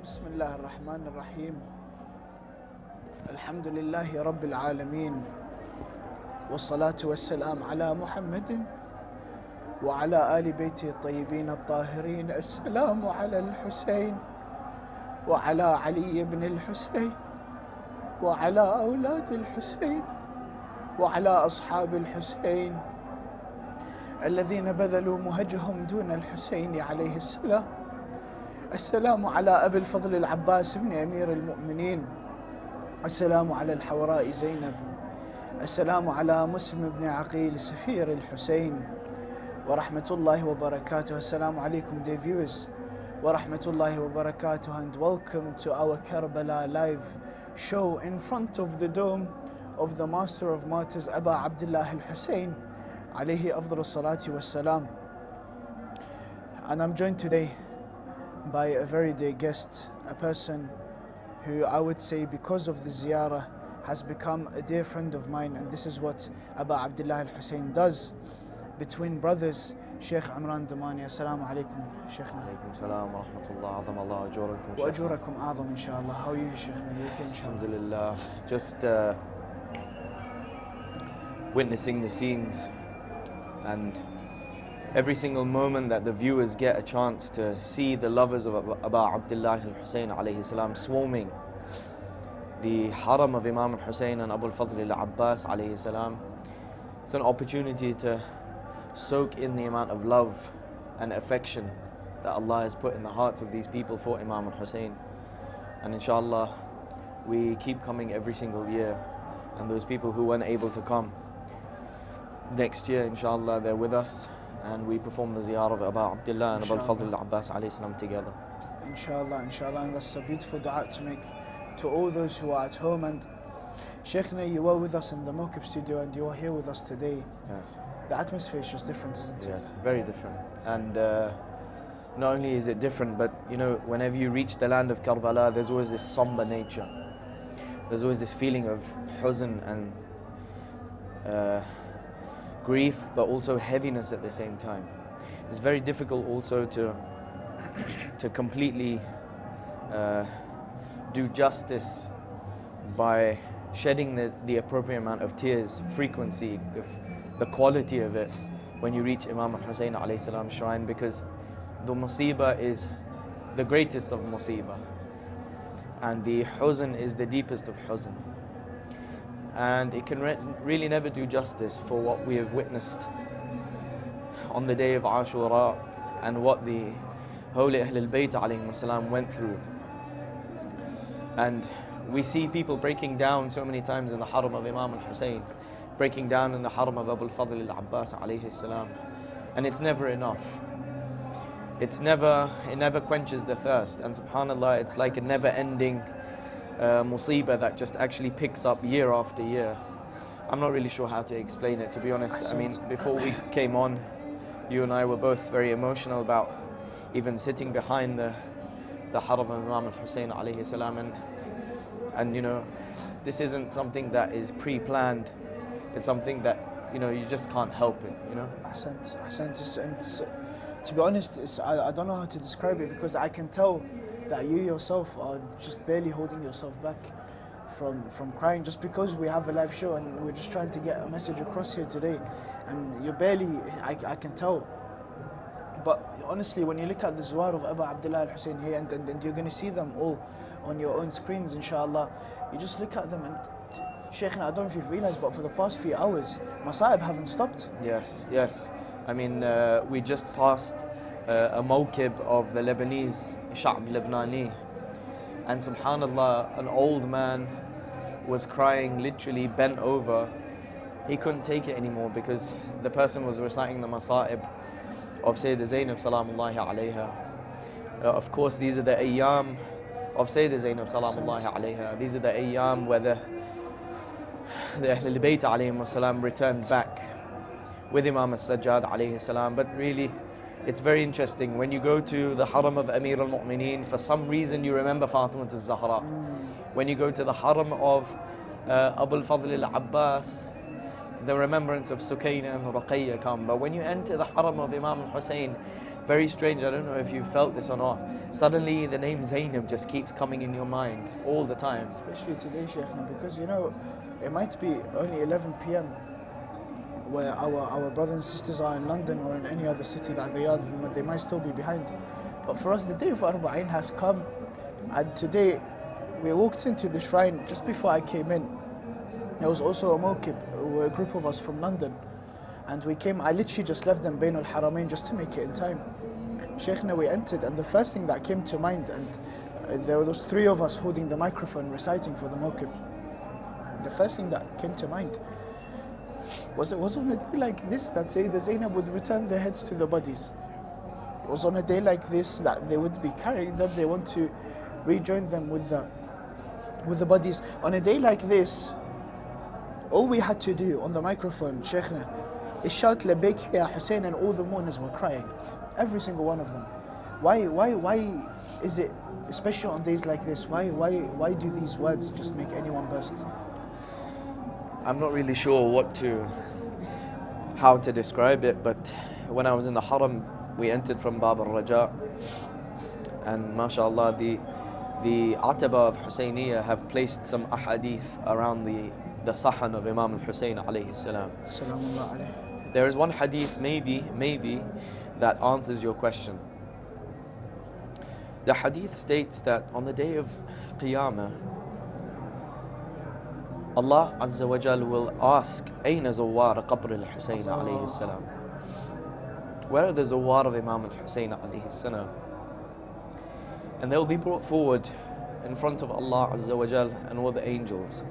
بسم الله الرحمن الرحيم. الحمد لله رب العالمين، والصلاة والسلام على محمد وعلى آل بيته الطيبين الطاهرين. السلام على الحسين وعلى علي بن الحسين وعلى أولاد الحسين وعلى أصحاب الحسين الذين بذلوا مهجهم دون الحسين عليه السلام. السلام على أبي الفضل العباس بن أمير المؤمنين. السلام على الحوراء زينب. السلام على مسلم بن عقيل سفير الحسين ورحمة الله وبركاته. السلام عليكم dear viewers ورحمة الله وبركاته, and welcome to our Karbala live show in front of the dome of the Master of Martyrs Aba Abdullah al-Hussein alayhi afdal salati wassalam. And I'm joined today by a very dear guest, a person who I would say because of the ziyarah has become a dear friend of mine, and this is what Aba Abdullah al-Hussein does between brothers. Sheikh Amran Damani, assalamu alaikum Sheikhna. Alaikum salam wa rahmatullah, azam Allah ajurakum. Wa ajurakum azam inshallah. How are you Sheikhna? You okay inshallah? Alhamdulillah. Just witnessing the scenes, and every single moment that the viewers get a chance to see the lovers of Aba Abdullah al-Hussein alayhi salam swarming the haram of Imam al-Hussein and Abu al-Fadl al-Abbas alayhi salam, it's an opportunity to soak in the amount of love and affection that Allah has put in the hearts of these people for Imam al-Hussein. And inshallah we keep coming every single year, and those people who weren't able to come next year, inshallah they're with us, and we perform the ziyarah of Aba Abdullah and Abu al-Fadl al-Abbas alayhi salam together. Inshallah, inshallah, and that's a beautiful dua to make to all those who are at home. And Sheikhna, you were with us in the Mokib studio and you are here with us today. Yes. The atmosphere is just different, isn't it? Yes, very different. And not only is it different, but you know, whenever you reach the land of Karbala, there's always this somber nature. There's always this feeling of huzn and grief, but also heaviness at the same time. It's very difficult also to completely do justice by shedding the appropriate amount of tears, frequency, the quality of it when you reach Imam al-Hussein alayhi salam's shrine, because the musibah is the greatest of musibah, and the huzn is the deepest of huzn. And it can really never do justice for what we have witnessed on the day of Ashura and what the holy Ahl al-Bayt alayhim salam went through. And we see people breaking down so many times in the haram of Imam al-Hussein, breaking down in the haram of Abu al-Fadl al-Abbas alayhi salam, and it's never enough. It never quenches the thirst, and subhanallah, it's like a never-ending musibah that just actually picks up year after year. I'm not really sure how to explain it, to be honest. I mean, before we came on, you and I were both very emotional about even sitting behind the haram of Imam al-Hussein alayhi salam, and you know, this isn't something that is pre-planned. It's something that, you know, you just can't help it, you know. To be honest, I don't know how to describe it, because I can tell that you yourself are just barely holding yourself back from crying, just because we have a live show and we're just trying to get a message across here today, and you're barely, I can tell. But honestly, when you look at the Zuwar of Aba Abdullah al-Hussein here, and you're going to see them all on your own screens inshallah, you just look at them, and Sheikhna, I don't know if you've realized, but for the past few hours, Masa'ib haven't stopped. Yes, yes. I mean, we just passed a mawkib of the Lebanese Sha'b Lebanani, and subhanallah, an old man was crying, literally bent over. He couldn't take it anymore because the person was reciting the Masa'ib of Sayyidah Zainab salamullahi alayha. Of course, these are the ayyam of Sayyidah Zainab salamullahi alayha. These are the ayyam where the Ahl al-Bayt alayhim salam returned back with Imam al-Sajjad alayhi salam. But really, it's very interesting. When you go to the haram of Amir al-Mu'mineen, for some reason you remember Fatima al-Zahra. When you go to the haram of Abu al-Fadl al-Abbas, the remembrance of Sukaina and Ruqayya come. But when you enter the haram of Imam al-Hussein, Very strange, I don't know if you felt this or not. Suddenly the name Zainab just keeps coming in your mind all the time. Especially today, Shaykhna, because you know, it might be only 11 p.m. where our brothers and sisters are in London or in any other city that they are, they might still be behind. But for us, the day of Arba'in has come, and today we walked into the shrine. Just before I came in, there was also a mawkib, a group of us from London, and we came. I literally just left them Bain al-Haramain just to make it in time. Shaykhna, we entered, and the first thing that came to mind, and there were those three of us holding the microphone reciting for the mawkib. The first thing that came to mind was it was on a day like this that Sayyidah Zainab would return their heads to the bodies. It was on a day like this that they would be carrying them. They want to rejoin them with the bodies. On a day like this, all we had to do on the microphone, Shaykhna, is shout Labbaik Ya Hussein, and all the mourners were crying. Every single one of them. Why is it, especially on days like this, why do these words just make anyone burst? I'm not really sure how to describe it, but when I was in the Haram, we entered from Bab al-Raja, and mashallah, the Ataba of Husayniyah have placed some ahadith around the sahan of Imam al-Husayn alayhi salam. Salamullah alayhi. There is one hadith maybe that answers your question. The hadith states that on the day of Qiyamah, Allah Azza wa Jal will ask, Ayna zawar qabr al-Husayn alayhi salam? Where are the zawar of Imam al-Husayn alayhi salam? And they'll be brought forward in front of Allah Azza wa Jal and all the angels.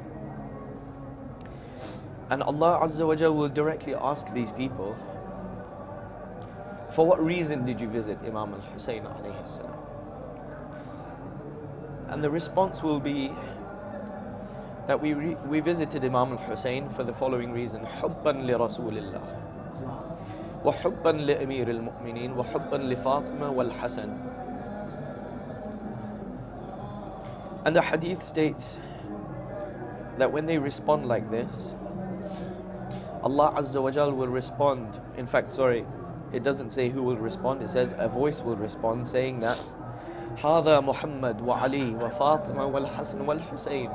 And Allah Azza wa Jal will directly ask these people, for what reason did you visit Imam al-Husayn alayhi salam? And the response will be that we visited Imam al-Husayn for the following reason: حبا لرسول الله وحبا لأمير المؤمنين وحبا لفاطمة والحسن. And the hadith states that when they respond like this, Allah Azza wa Jal will respond. In fact, sorry, it doesn't say who will respond, it says a voice will respond saying that هذا محمد وعلي وفاطمة والحسن والحسين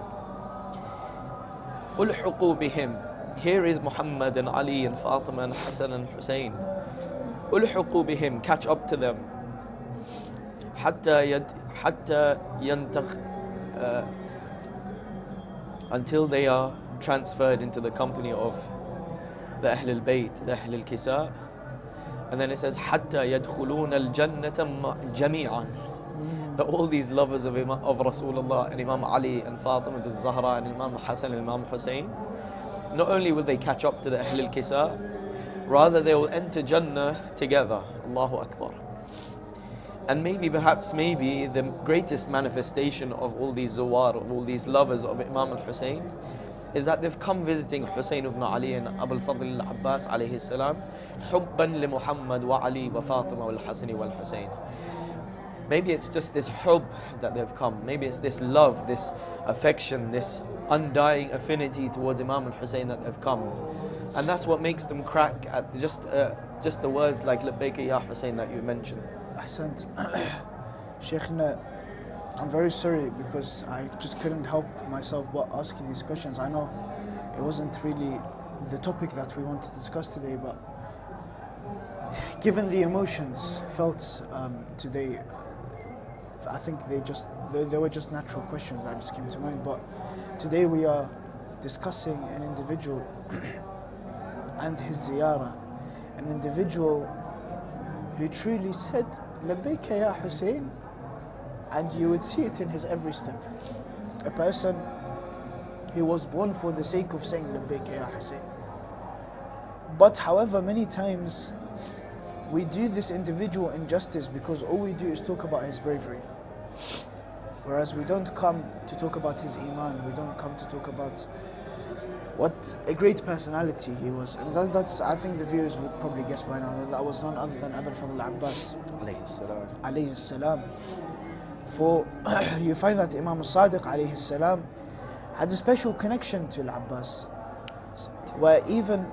ألحقوا بهم. Here is Muhammad and Ali and Fatima and Hassan and Hussein. ألحقوا بهم, catch up to them. حتى ينتق until they are transferred into the company of the Ahl al-Bayt, the Ahl al-Kisa. And then it says حتى يدخلون الجنة جميعا. That all these lovers of Rasulullah and Imam Ali and Fatima al-Zahra and Imam Hassan and Imam Hussein, not only will they catch up to the Ahl al-Kisa, rather they will enter Jannah together. Allahu Akbar. And perhaps the greatest manifestation of all these zawar, of all these lovers of Imam al-Hussein, is that they've come visiting Hussein ibn Ali and Abu al-Fadl al-Abbas alayhi salam, حُبًّا لِمُحَمَّد وَعَلِي وَفَاطِمَة وَالْحَسَنِ وَالْحُسَيْنِ. Maybe it's just this hub that they've come. Maybe it's this love, this affection, this undying affinity towards Imam al-Hussein that they've come. And that's what makes them crack at just the words like Labbaik Ya Hussein that you mentioned. Ahsant. Shaykhna, I'm very sorry because I just couldn't help myself but ask you these questions. I know it wasn't really the topic that we want to discuss today, but given the emotions felt today, I think they were just natural questions that just came to mind. But today we are discussing an individual and his ziyarah, an individual who truly said Labbaik Ya Hussein, and you would see it in his every step. A person who was born for the sake of saying Labbaik Ya Hussein. But however, many times we do this individual injustice because all we do is talk about his bravery. Whereas we don't come to talk about his iman, we don't come to talk about what a great personality he was. And that's, I think the viewers would probably guess by now, that was none other than Abu al-Fadl al-Abbas alayhi salam. For you find that Imam al-Sadiq alayhi salam had a special connection to al-Abbas, where even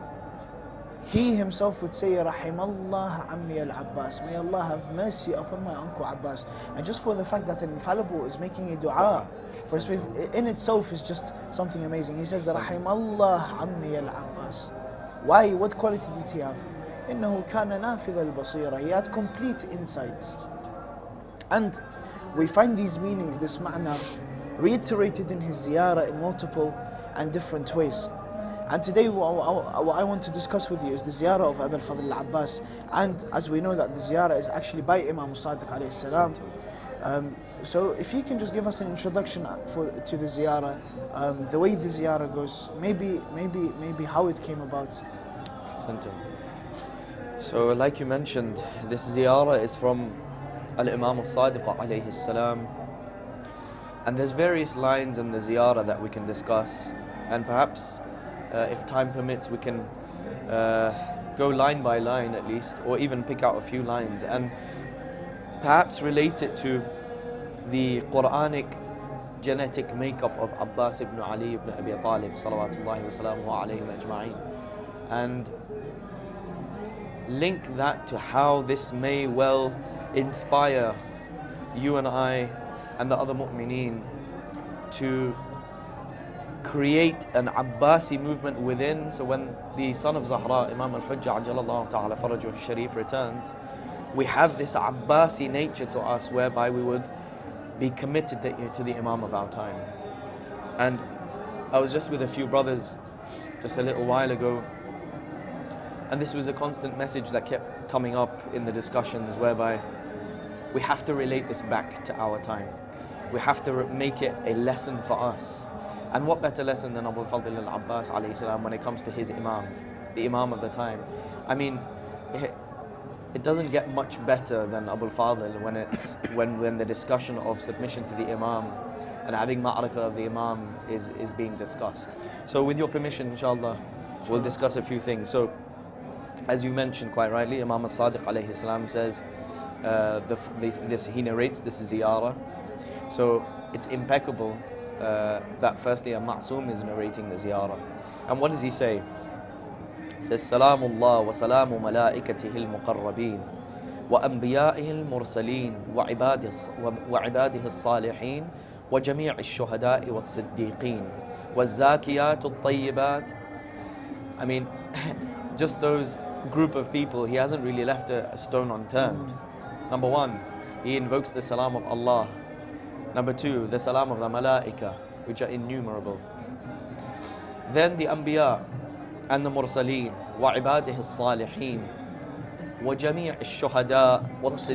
he himself would say, Rahimallah Ammi al-Abbas. May Allah have mercy upon my uncle Abbas. And just for the fact that an infallible is making a dua for his faith, in itself is just something amazing. He says, Rahimallah Ammi al-Abbas. Why? What quality did he have? إنه كان نافذ البصيرة. He had complete insight. And we find these meanings, this ma'na, reiterated in his ziyarah in multiple and different ways. And today what I want to discuss with you is the ziyarah of Abu al-Fadl al-Abbas. And as we know that the ziyarah is actually by Imam al-Sadiq alayhi salam. So if you can just give us an introduction to the ziyarah, the way the ziyarah goes, maybe how it came about. So like you mentioned, this ziyarah is from Al-Imam al-Sadiq alayhi salam. And there's various lines in the ziyarah that we can discuss. And perhaps if time permits, we can go line by line at least, or even pick out a few lines and perhaps relate it to the Quranic genetic makeup of Abbas ibn Ali ibn Abi Talib salawatullahi wa salamuhu alayhim ajma'in, and link that to how this may well inspire you and I and the other mu'mineen to create an Abbasi movement within. So when the son of Zahra, Imam al-Hujjah ajalallahu ta'ala farajuh sharif, returns, we have this Abbasi nature to us whereby we would be committed to the Imam of our time. And I was just with a few brothers just a little while ago, and this was a constant message that kept coming up in the discussions, whereby we have to relate this back to our time. We have to make it a lesson for us. And what better lesson than Abu al-Fadl al-Abbas alayhi salam when it comes to his Imam, the Imam of the time. I mean, it doesn't get much better than Abu al-Fadl when the discussion of submission to the Imam and having ma'rifah of the Imam is being discussed. So with your permission, inshallah, we'll discuss a few things. So as you mentioned quite rightly, Imam al-Sadiq alayhi salam says, he narrates this ziyarah. So it's impeccable that firstly a ma'soom is narrating the ziyarah. And what does he say? He says, Salamullah wa salamu malaikatihi al-muqarrabeen wa anbiya'ihi al-mursaleen wa ibadihi al-salihin wa jami' al-shuhada'i wal-siddiqeen wa al-zakiyat al-tayyibat. I mean, just those group of people, he hasn't really left a stone unturned. Number one, he invokes the salam of Allah. Number two, the salam of the malaika, which are innumerable. Then the anbiya and the mursaleen, wa ibadihi al-salihin, wa jami' al-shuhada' wal-siddiqeen.